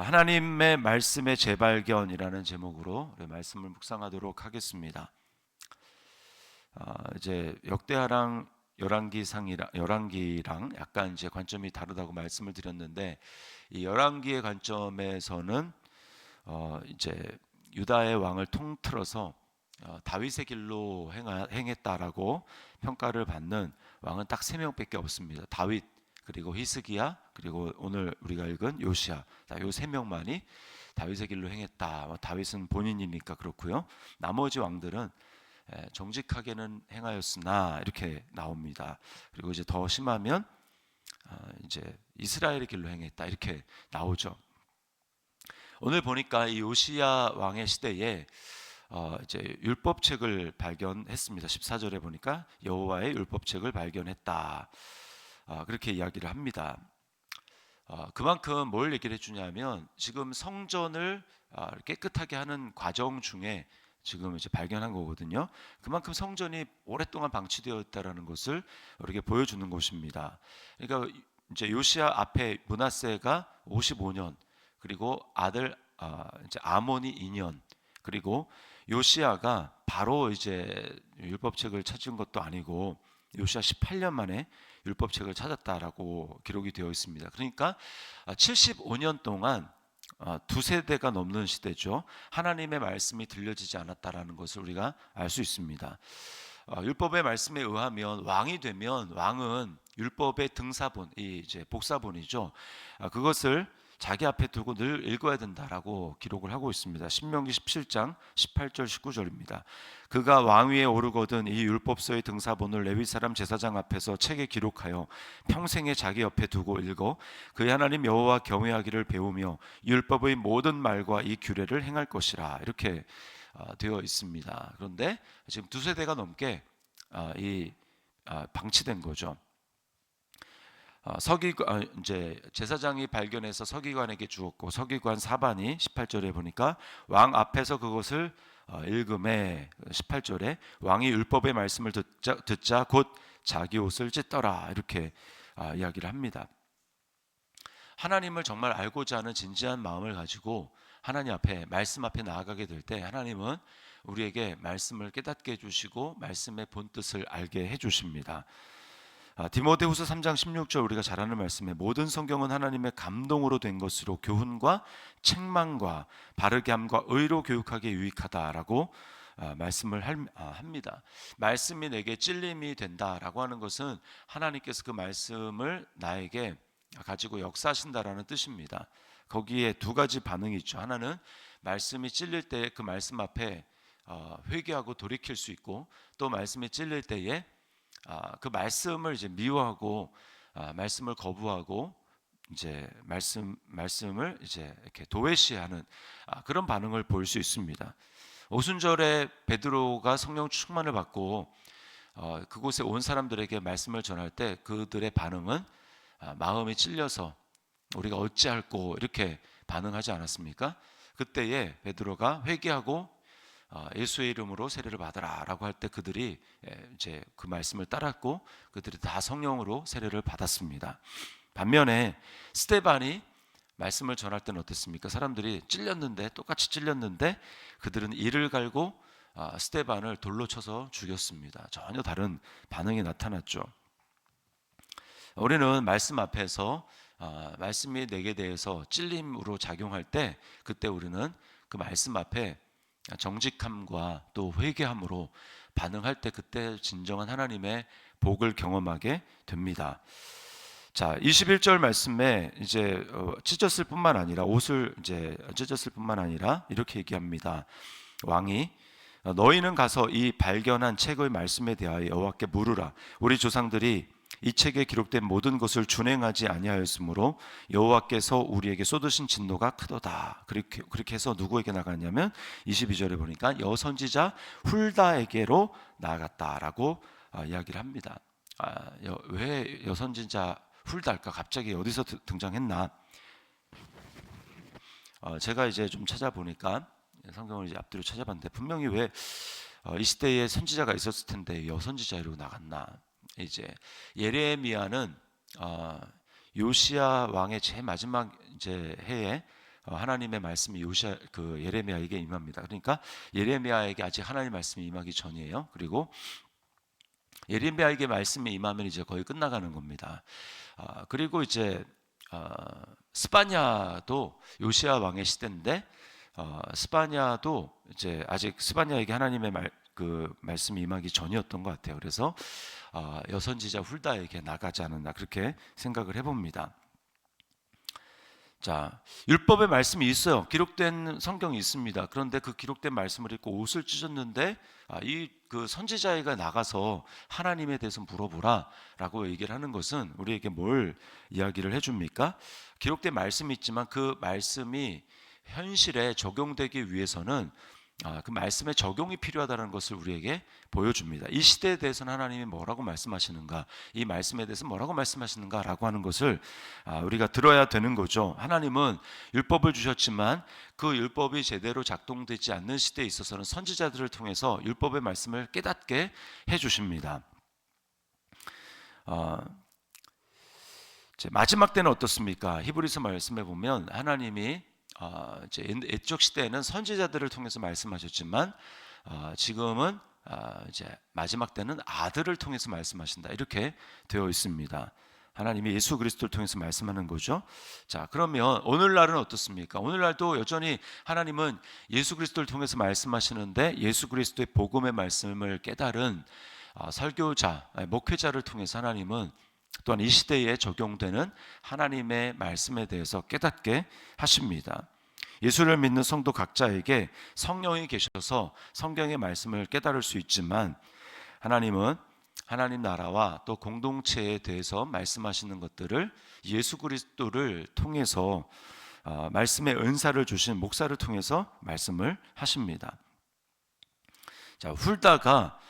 하나님의 말씀의 재발견이라는 제목으로 우리 말씀을 묵상하도록 하겠습니다. 이제 역대하랑 열왕기랑 약간 이제 관점이 다르다고 말씀을 드렸는데, 이 열왕기의 관점에서는 이제 유다의 왕을 통틀어서 다윗의 길로 행했다라고 평가를 받는 왕은 딱 3명밖에 없습니다. 다윗, 그리고 히스기야, 그리고 오늘 우리가 읽은 요시야. 요 3명만이 다윗의 길로 행했다. 다윗은 본인이니까 그렇고요. 나머지 왕들은 정직하게는 행하였으나 이렇게 나옵니다. 그리고 이제 더 심하면 이제 이스라엘의 길로 행했다 이렇게 나오죠. 오늘 보니까 이 요시야 왕의 시대에 이제 율법책을 발견했습니다. 14절에 보니까 여호와의 율법책을 발견했다. 그렇게 이야기를 합니다. 그만큼 뭘 얘기를 해주냐면, 지금 성전을 깨끗하게 하는 과정 중에 지금 이제 발견한 거거든요. 그만큼 성전이 오랫동안 방치되어 있다라는 것을 우리에게 보여주는 것입니다. 그러니까 이제 요시야 앞에 므낫세가 55년, 그리고 아들 이제 아몬이 2년, 그리고 요시야가 바로 이제 율법책을 찾은 것도 아니고 요시야 18년 만에 율법책을 찾았다라고 기록이 되어 있습니다. 그러니까 75년 동안 두 세대가 넘는 시대죠. 하나님의 말씀이 들려지지 않았다라는 것을 우리가 알 수 있습니다. 율법의 말씀에 의하면 왕이 되면 왕은 율법의 등사본, 이 이제 복사본이죠. 그것을 자기 앞에 두고 늘 읽어야 된다라고 기록을 하고 있습니다. 신명기 17장 18절 19절입니다. 그가 왕위에 오르거든 이 율법서의 등사본을 레위 사람 제사장 앞에서 책에 기록하여 평생에 자기 옆에 두고 읽어 그의 하나님 여호와 경외하기를 배우며 율법의 모든 말과 이 규례를 행할 것이라, 이렇게 되어 있습니다. 그런데 지금 두 세대가 넘게 방치된 거죠. 이제 제사장이 발견해서 서기관에게 주었고, 서기관 사반이 18절에 보니까 왕 앞에서 그것을 읽음에 18절에 왕이 율법의 말씀을 듣자 곧 자기 옷을 찢더라, 이렇게 이야기를 합니다. 하나님을 정말 알고자 하는 진지한 마음을 가지고 하나님 앞에, 말씀 앞에 나아가게 될 때 하나님은 우리에게 말씀을 깨닫게 해주시고 말씀의 본뜻을 알게 해주십니다. 디모데후서 3장 16절 우리가 잘 아는 말씀에 모든 성경은 하나님의 감동으로 된 것으로 교훈과 책망과 바르게 함과 의로 교육하기에 유익하다라고 말씀을 합니다. 말씀이 내게 찔림이 된다라고 하는 것은 하나님께서 그 말씀을 나에게 가지고 역사하신다라는 뜻입니다. 거기에 두 가지 반응이 있죠. 하나는 말씀이 찔릴 때 그 말씀 앞에 회개하고 돌이킬 수 있고, 또 말씀이 찔릴 때에 그 말씀을 이제 미워하고 말씀을 거부하고 이제 말씀을 이제 이렇게 도외시하는 그런 반응을 볼 수 있습니다. 오순절에 베드로가 성령 충만을 받고 그곳에 온 사람들에게 말씀을 전할 때 그들의 반응은 마음이 찔려서 우리가 어찌할꼬 이렇게 반응하지 않았습니까? 그때에 베드로가 회개하고 예수의 이름으로 세례를 받으라라고 할 때 그들이 이제 그 말씀을 따랐고 그들이 다 성령으로 세례를 받았습니다. 반면에 스데반이 말씀을 전할 때는 어땠습니까? 사람들이 찔렸는데, 똑같이 찔렸는데 그들은 이를 갈고 스데반을 돌로 쳐서 죽였습니다. 전혀 다른 반응이 나타났죠. 우리는 말씀 앞에서 말씀이 내게 대해서 찔림으로 작용할 때, 그때 우리는 그 말씀 앞에 정직함과 또 회개함으로 반응할 때, 그때 진정한 하나님의 복을 경험하게 됩니다. 자, 21절 말씀에 이제 찢었을 뿐만 아니라, 옷을 이제 찢었을 뿐만 아니라 이렇게 얘기합니다. 왕이 너희는 가서 이 발견한 책의 말씀에 대하여 여호와께 물으라. 우리 조상들이 이 책에 기록된 모든 것을 준행하지 아니하였으므로 여호와께서 우리에게 쏟으신 진노가 크도다. 그렇게 해서 누구에게 나갔냐면 22절에 보니까 여선지자 훌다에게로 나갔다라고 이야기를 합니다. 왜 여선지자 훌다일까? 갑자기 어디서 등장했나? 제가 이제 좀 찾아보니까, 성경을 이제 앞뒤로 찾아봤는데, 분명히 왜 이 시대에 선지자가 있었을 텐데 여선지자 이러고 나갔나? 이제 예레미야는 요시야 왕의 제일 마지막 이제 해에 하나님의 말씀이 예레미야에게 임합니다. 그러니까 예레미야에게 아직 하나님의 말씀이 임하기 전이에요. 그리고 예레미야에게 말씀이 임하면 이제 거의 끝나가는 겁니다. 그리고 이제 스바냐도 요시야 왕의 시대인데 스바냐도 이제 아직 스바냐에게 하나님의 말씀이 임하기 전이었던 것 같아요. 그래서 여선지자 훌다에게 나가지 않았나 그렇게 생각을 해봅니다. 자, 율법의 말씀이 있어요. 기록된 성경이 있습니다. 그런데 그 기록된 말씀을 읽고 옷을 찢었는데 그 선지자가 나가서 하나님에 대해서 물어보라라고 얘기를 하는 것은 우리에게 뭘 이야기를 해줍니까? 기록된 말씀이 있지만 그 말씀이 현실에 적용되기 위해서는 그 말씀의 적용이 필요하다는 것을 우리에게 보여줍니다. 이 시대에 대해서는 하나님이 뭐라고 말씀하시는가, 이 말씀에 대해서 뭐라고 말씀하시는가라고 하는 것을 우리가 들어야 되는 거죠. 하나님은 율법을 주셨지만 그 율법이 제대로 작동되지 않는 시대에 있어서는 선지자들을 통해서 율법의 말씀을 깨닫게 해주십니다. 마지막 때는 어떻습니까? 히브리서 말씀에 보면 하나님이 이제 옛적 시대에는 선지자들을 통해서 말씀하셨지만 지금은 이제 마지막 때는 아들을 통해서 말씀하신다 이렇게 되어 있습니다. 하나님이 예수 그리스도를 통해서 말씀하는 거죠. 자, 그러면 오늘날은 어떻습니까? 오늘날도 여전히 하나님은 예수 그리스도를 통해서 말씀하시는데 예수 그리스도의 복음의 말씀을 깨달은 설교자, 목회자를 통해서 하나님은 또한 이 시대에 적용되는 하나님의 말씀에 대해서 깨닫게 하십니다. 예수를 믿는 성도 각자에게 성령이 계셔서 성경의 말씀을 깨달을 수 있지만 하나님은 하나님 나라와 또 공동체에 대해서 말씀하시는 것들을 예수 그리스도를 통해서 말씀의 은사를 주신 목사를 통해서 말씀을 하십니다. 자, 훌다가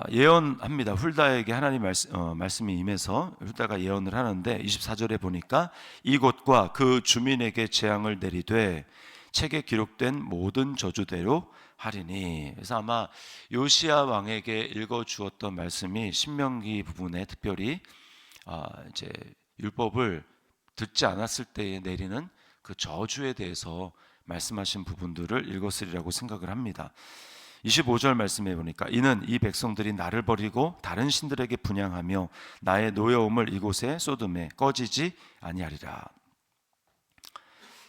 예언합니다. 훌다에게 하나님 말씀이 임해서 훌다가 예언을 하는데 24절에 보니까 이곳과 그 주민에게 재앙을 내리되 책에 기록된 모든 저주대로 하리니. 그래서 아마 요시야 왕에게 읽어 주었던 말씀이 신명기 부분에 특별히 이제 율법을 듣지 않았을 때에 내리는 그 저주에 대해서 말씀하신 부분들을 읽었으리라고 생각을 합니다. 25절 말씀해 보니까 이는 이 백성들이 나를 버리고 다른 신들에게 분향하며 나의 노여움을 이곳에 쏟음에 꺼지지 아니하리라.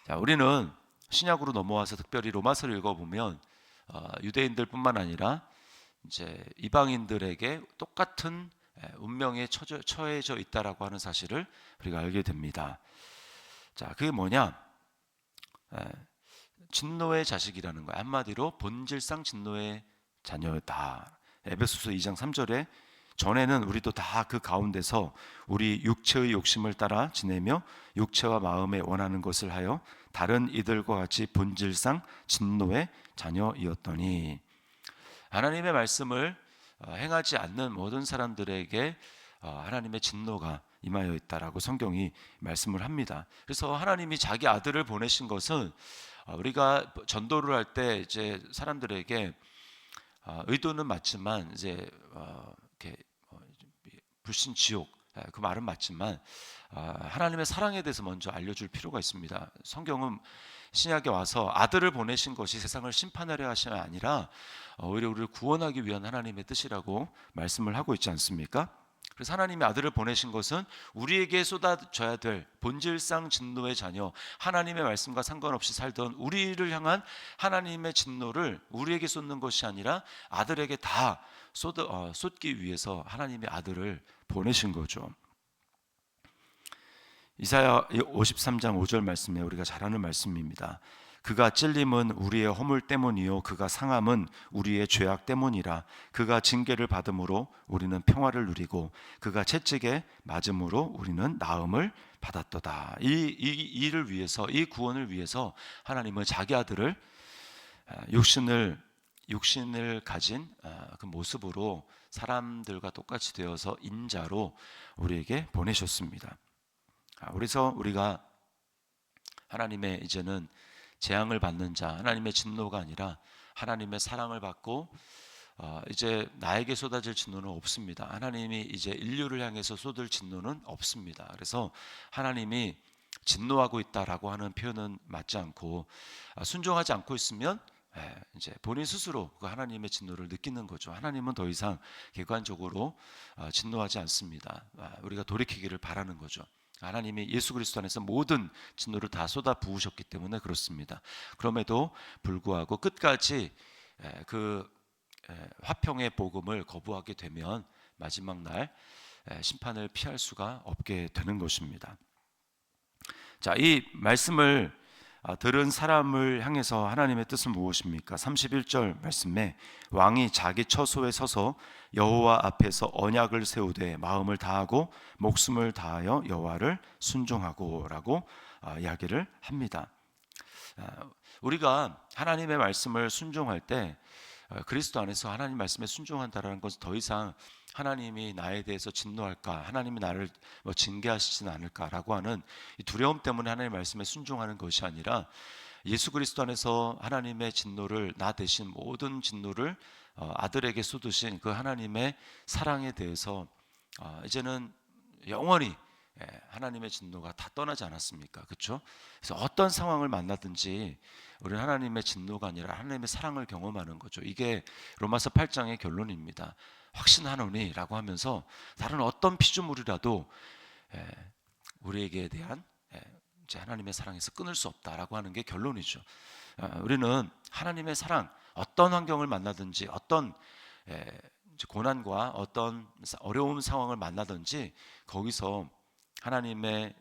자, 우리는 신약으로 넘어와서 특별히 로마서를 읽어보면 유대인들뿐만 아니라 이제 이방인들에게 똑같은 운명에 처해져 있다라고 하는 사실을 우리가 알게 됩니다. 자, 그게 뭐냐? 진노의 자식이라는 거예요. 한마디로 본질상 진노의 자녀다. 에베소서 2장 3절에 전에는 우리도 다 그 가운데서 우리 육체의 욕심을 따라 지내며 육체와 마음에 원하는 것을 하여 다른 이들과 같이 본질상 진노의 자녀이었더니. 하나님의 말씀을 행하지 않는 모든 사람들에게 하나님의 진노가 임하여 있다라고 성경이 말씀을 합니다. 그래서 하나님이 자기 아들을 보내신 것은 우리가 전도를 할 때 이제 사람들에게 의도는 맞지만 이제 이렇게 불신 지옥 그 말은 맞지만 하나님의 사랑에 대해서 먼저 알려줄 필요가 있습니다. 성경은 신약에 와서 아들을 보내신 것이 세상을 심판하려 하심이 아니라 오히려 우리를 구원하기 위한 하나님의 뜻이라고 말씀을 하고 있지 않습니까? 그래서 하나님의 아들을 보내신 것은 우리에게 쏟아져야 될 본질상 진노의 자녀, 하나님의 말씀과 상관없이 살던 우리를 향한 하나님의 진노를 우리에게 쏟는 것이 아니라 아들에게 다 쏟기 위해서 하나님의 아들을 보내신 거죠. 이사야 53장 5절 말씀에 우리가 잘 아는 말씀입니다. 그가 찔림은 우리의 허물 때문이요 그가 상함은 우리의 죄악 때문이라. 그가 징계를 받음으로 우리는 평화를 누리고 그가 채찍에 맞음으로 우리는 나음을 받았도다. 이 일을 위해서, 이 구원을 위해서 하나님은 자기 아들을 육신을 가진 그 모습으로 사람들과 똑같이 되어서 인자로 우리에게 보내셨습니다. 그래서 우리가 하나님의 이제는 재앙을 받는 자, 하나님의 진노가 아니라 하나님의 사랑을 받고 이제 나에게 쏟아질 진노는 없습니다. 하나님이 이제 인류를 향해서 쏟을 진노는 없습니다. 그래서 하나님이 진노하고 있다라고 하는 표현은 맞지 않고 순종하지 않고 있으면 이제 본인 스스로 그 하나님의 진노를 느끼는 거죠. 하나님은 더 이상 객관적으로 진노하지 않습니다. 우리가 돌이키기를 바라는 거죠. 하나님이 예수 그리스도 안에서 모든 진노를 다 쏟아 부으셨기 때문에 그렇습니다. 그럼에도 불구하고 끝까지 그 화평의 복음을 거부하게 되면 마지막 날 심판을 피할 수가 없게 되는 것입니다. 자, 이 말씀을 들은 사람을 향해서 하나님의 뜻은 무엇입니까? 31절 말씀에 왕이 자기 처소에 서서 여호와 앞에서 언약을 세우되 마음을 다하고 목숨을 다하여 여호와를 순종하고라고 이야기를 합니다. 우리가 하나님의 말씀을 순종할 때 그리스도 안에서 하나님 말씀에 순종한다라는 것은 더 이상 하나님이 나에 대해서 진노할까, 하나님이 나를 징계하시지는 않을까라고 하는 이 두려움 때문에 하나님의 말씀에 순종하는 것이 아니라 예수 그리스도 안에서 하나님의 진노를, 나 대신 모든 진노를 아들에게 쏟으신 그 하나님의 사랑에 대해서 이제는 영원히 하나님의 진노가 다 떠나지 않았습니까? 그렇죠? 그래서 어떤 상황을 만나든지 우리는 하나님의 진노가 아니라 하나님의 사랑을 경험하는 거죠. 이게 로마서 8장의 결론입니다. 확신하노니라고 하면서 다른 어떤 피조물이라도 우리에게 대한 하나님의 사랑에서 끊을 수 없다라고 하는 게 결론이죠. 우리는 하나님의 사랑, 어떤 환경을 만나든지 어떤 고난과 어떤 어려운 상황을 만나든지 거기서 하나님의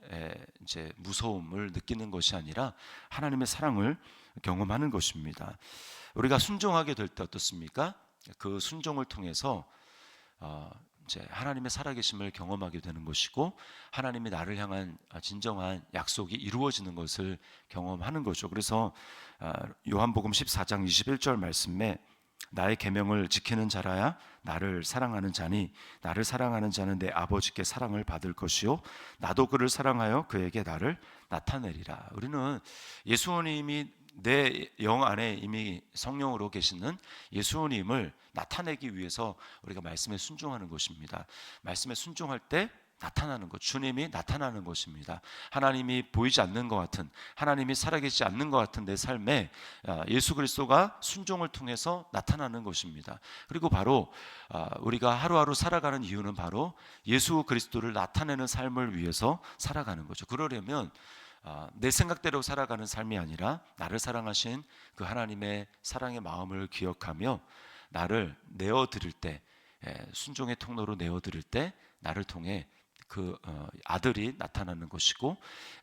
무서움을 느끼는 것이 아니라 하나님의 사랑을 경험하는 것입니다. 우리가 순종하게 될 때 어떻습니까? 그 순종을 통해서 하나님의 살아계심을 경험하게 되는 것이고 하나님이 나를 향한 진정한 약속이 이루어지는 것을 경험하는 거죠. 그래서 요한복음 14장 21절 말씀에 나의 계명을 지키는 자라야 나를 사랑하는 자니 나를 사랑하는 자는 내 아버지께 사랑을 받을 것이요 나도 그를 사랑하여 그에게 나를 나타내리라. 우리는 예수님이 내 영 안에 이미 성령으로 계시는 예수님을 나타내기 위해서 우리가 말씀에 순종하는 것입니다. 말씀에 순종할 때 나타나는 것, 주님이 나타나는 것입니다. 하나님이 보이지 않는 것 같은, 하나님이 살아계시지 않는 것 같은 내 삶에 예수 그리스도가 순종을 통해서 나타나는 것입니다. 그리고 바로 우리가 하루하루 살아가는 이유는 바로 예수 그리스도를 나타내는 삶을 위해서 살아가는 거죠. 그러려면 내 생각대로 살아가는 삶이 아니라 나를 사랑하신 그 하나님의 사랑의 마음을 기억하며 나를 내어드릴 때, 순종의 통로로 내어드릴 때 나를 통해 그 아들이 나타나는 것이고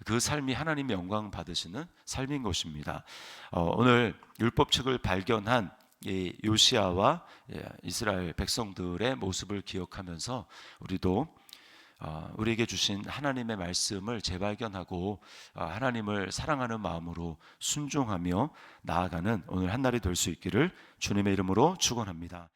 그 삶이 하나님의 영광 받으시는 삶인 것입니다. 오늘 율법책을 발견한 이 요시아와 이스라엘 백성들의 모습을 기억하면서 우리도 우리에게 주신 하나님의 말씀을 재발견하고 하나님을 사랑하는 마음으로 순종하며 나아가는 오늘 한 날이 될 수 있기를 주님의 이름으로 축원합니다.